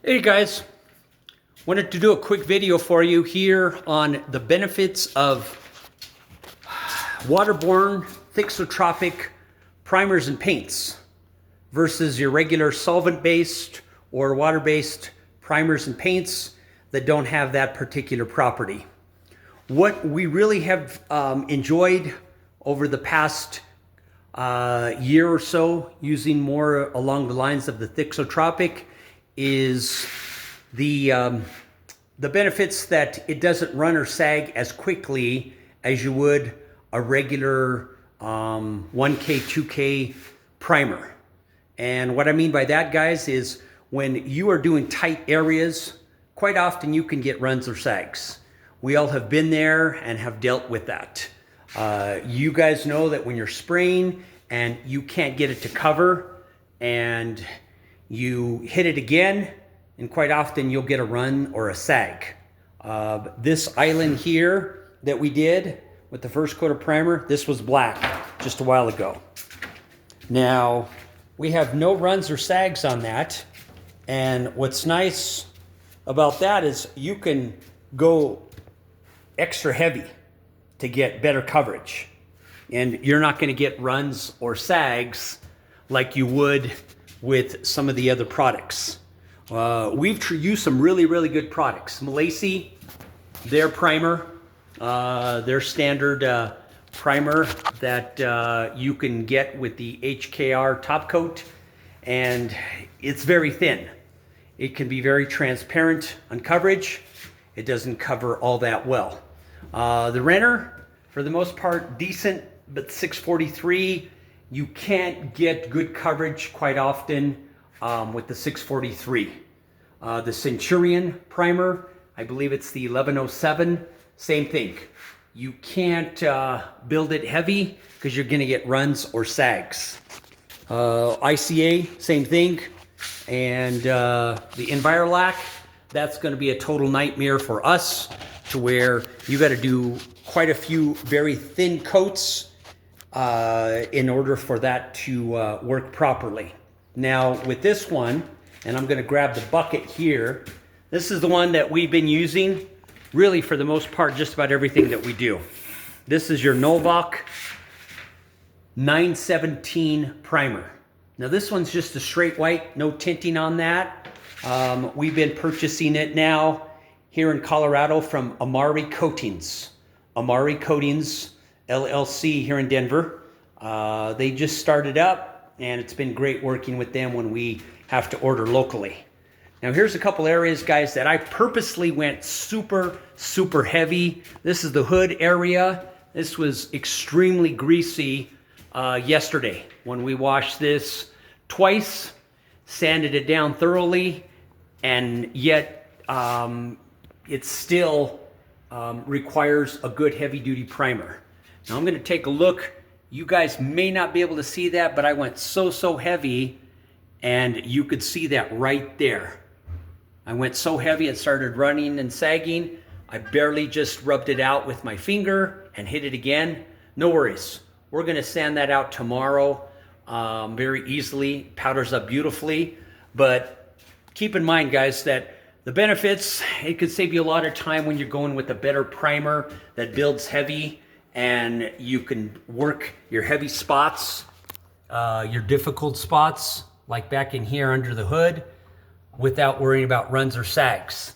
Hey guys, wanted to do a quick video for you here on the benefits of waterborne thixotropic primers and paints versus your regular solvent-based or water-based primers and paints that don't have that particular property. What we really have enjoyed over the past year or so, using more along the lines of the thixotropic, is the benefits that it doesn't run or sag as quickly as you would a regular 1K, 2K primer. And what I mean by that, guys, is when you are doing tight areas, quite often you can get runs or sags. We all have been there and have dealt with that. You guys know that when you're spraying and you can't get it to cover and you hit it again, and quite often you'll get a run or a sag. This island here that we did with the first coat of primer, this was black just a while ago. Now, we have no runs or sags on that. And what's nice about that is you can go extra heavy to get better coverage. And you're not going to get runs or sags like you would with some of the other products. We've used some really good products. Malaysia, their primer, their standard primer that you can get with the HKR top coat, and it's very thin. It can be very transparent on coverage. It doesn't cover all that well. The Renner, for the most part, decent, but 643, you can't get good coverage quite often with the 643. The Centurion primer, I believe it's the 1107, same thing. You can't build it heavy because you're going to get runs or sags. ICA, same thing. And the Envirolac, that's going to be a total nightmare for us, to where you got to do quite a few very thin coats in order for that to work properly. Now with this one, and I'm going to grab the bucket here, this is the one that we've been using really for the most part just about everything that we do. This is your Novalk 917 primer. Now this one's just a straight white, no tinting on that. We've been purchasing it now here in Colorado from Amari Coatings. Amari Coatings LLC here in Denver. They just started up, and it's been great working with them when we have to order locally. Now here's a couple areas, guys, that I purposely went super heavy. This is the hood area. This was extremely greasy yesterday when we washed this twice, sanded it down thoroughly, and yet it still requires a good heavy-duty primer. Now I'm going to take a look. You guys may not be able to see that, but I went so heavy, and you could see that right there. I went so heavy it started running and sagging. I barely just rubbed it out with my finger and hit it again. No worries. We're going to sand that out tomorrow very easily. Powders up beautifully. But keep in mind, guys, that the benefits, it could save you a lot of time when you're going with a better primer that builds heavy, and you can work your heavy spots, your difficult spots, like back in here under the hood, without worrying about runs or sags.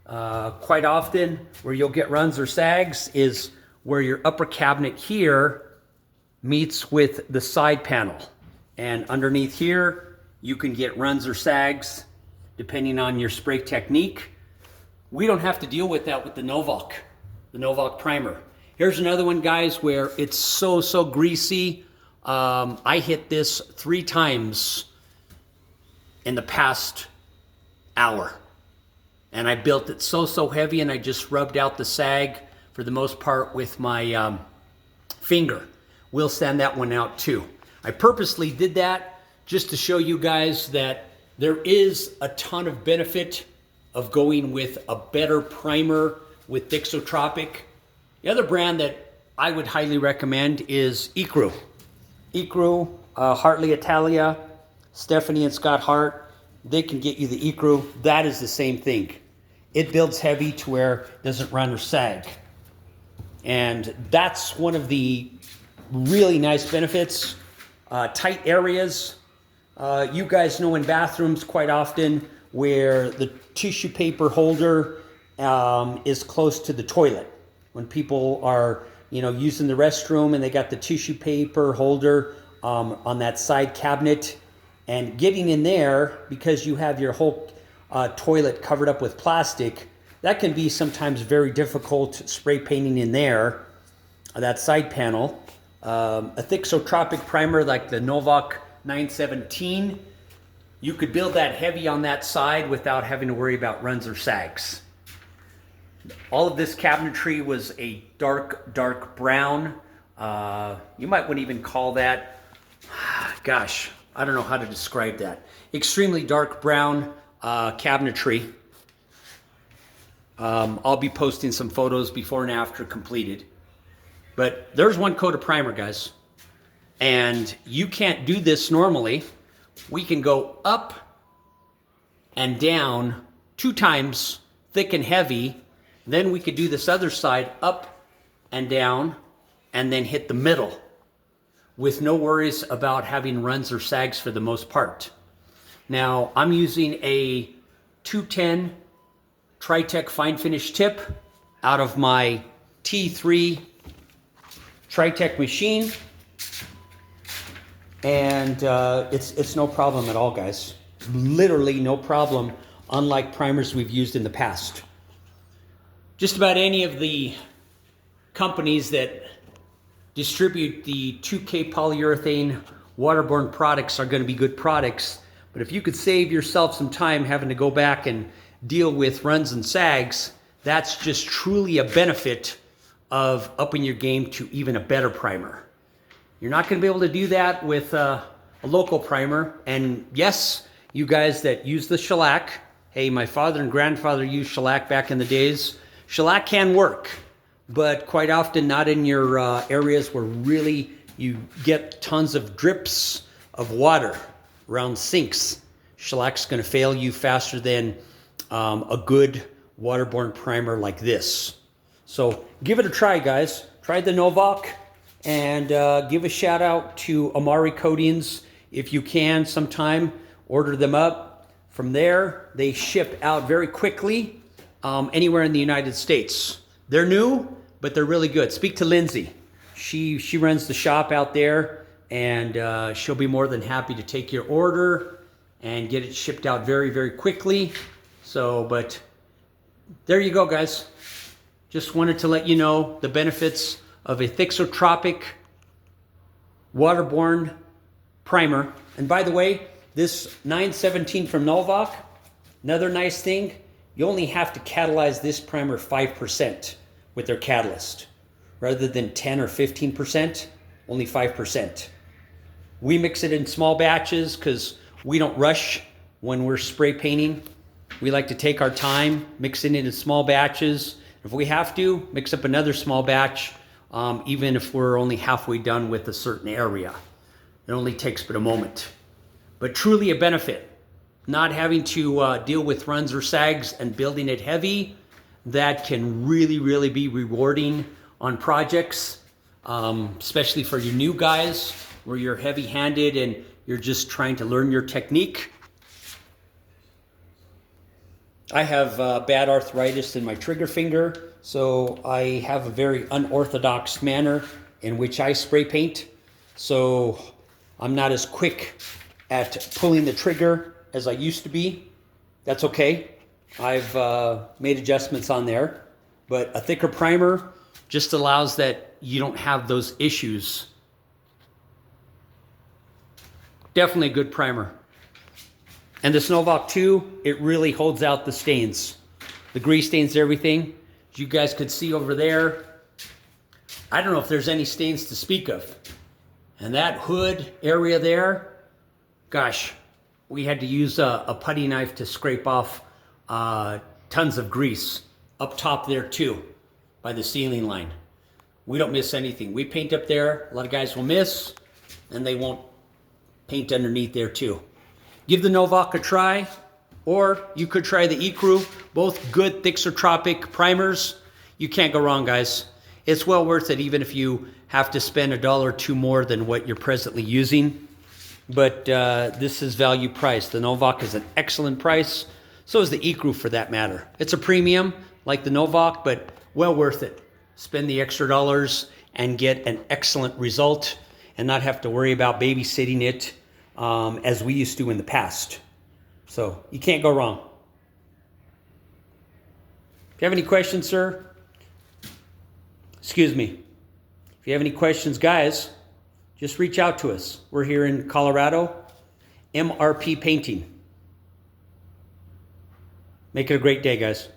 Quite often, where you'll get runs or sags is where your upper cabinet here meets with the side panel. And underneath here, you can get runs or sags, depending on your spray technique. We don't have to deal with that with the Novalk primer. Here's another one, guys, where it's so greasy. I hit this 3 times in the past hour. And I built it so heavy, and I just rubbed out the sag for the most part with my finger. We'll sand that one out too. I purposely did that just to show you guys that there is a ton of benefit of going with a better primer with thixotropic. The other brand that I would highly recommend is Ecru, Hartley Italia, Stephanie and Scott Hart. they can get you the ecru. That is the same thing. It builds heavy to where it doesn't run or sag. And that's one of the really nice benefits. Tight areas. You guys know in bathrooms quite often where the tissue paper holder is close to the toilet. When people are, using the restroom and they got the tissue paper holder on that side cabinet, and getting in there because you have your whole toilet covered up with plastic, that can be sometimes very difficult spray painting in there, that side panel. A thixotropic primer like the Novalk 917, you could build that heavy on that side without having to worry about runs or sags. All of this cabinetry was a dark brown. You might want to even call that, gosh, I don't know how to describe that. Extremely dark brown cabinetry. I'll be posting some photos before and after completed. But there's one coat of primer, guys. And you can't do this normally. We can go up and down 2 times, thick and heavy. Then we could do this other side, up and down, and then hit the middle with no worries about having runs or sags for the most part. Now, I'm using a 210 Tritech fine finish tip out of my T3 Tritech machine, and it's no problem at all, guys. Literally no problem, unlike primers we've used in the past. Just about any of the companies that distribute the 2K polyurethane waterborne products are going to be good products, but if you could save yourself some time having to go back and deal with runs and sags, that's just truly a benefit of upping your game to even a better primer. You're not going to be able to do that with a local primer. And yes, you guys that use the shellac, hey, my father and grandfather used shellac back in the days. Shellac can work, but quite often not in your areas where really you get tons of drips of water around sinks. Shellac's going to fail you faster than a good waterborne primer like this. So give it a try, guys. Try the Novalk, and give a shout out to Amari Coatings if you can sometime. Order them up. From there, they ship out very quickly anywhere in the United States. They're new, but they're really good. Speak to Lindsay. She runs the shop out there, and she'll be more than happy to take your order and get it shipped out very, very quickly. So, but there you go, guys. Just wanted to let you know the benefits of a thixotropic waterborne primer. And by the way, this 917 from Novalk, another nice thing, you only have to catalyze this primer 5% with their catalyst. Rather than 10 or 15%, only 5%. We mix it in small batches because we don't rush when we're spray painting. We like to take our time, mix it in small batches. If we have to, mix up another small batch, even if we're only halfway done with a certain area. It only takes but a moment. But truly a benefit. Not having to deal with runs or sags and building it heavy, that can really, really be rewarding on projects, especially for you new guys where you're heavy-handed and you're just trying to learn your technique. I have bad arthritis in my trigger finger, so I have a very unorthodox manner in which I spray paint. So I'm not as quick at pulling the trigger as I used to be. That's okay. I've made adjustments on there, but a thicker primer just allows that you don't have those issues. Definitely a good primer. And this Novalk 2, it really holds out the stains. The grease stains, everything. As you guys could see over there, I don't know if there's any stains to speak of. And that hood area there, gosh, we had to use a putty knife to scrape off tons of grease up top there too, by the ceiling line. We don't miss anything. We paint up there, a lot of guys will miss, and they won't paint underneath there too. Give the Novalk a try. Or you could try the E-Crew, both good thixotropic primers. You can't go wrong, guys. It's well worth it, even if you have to spend $1 or $2 more than what you're presently using. But this is value price. The Novalk is an excellent price. So is the E-Crew for that matter. It's a premium like the Novalk, but well worth it. Spend the extra dollars and get an excellent result and not have to worry about babysitting it as we used to in the past. So you can't go wrong. If you have any questions, sir, excuse me. If you have any questions, guys, just reach out to us. We're here in Colorado, MRP Painting. Make it a great day, guys.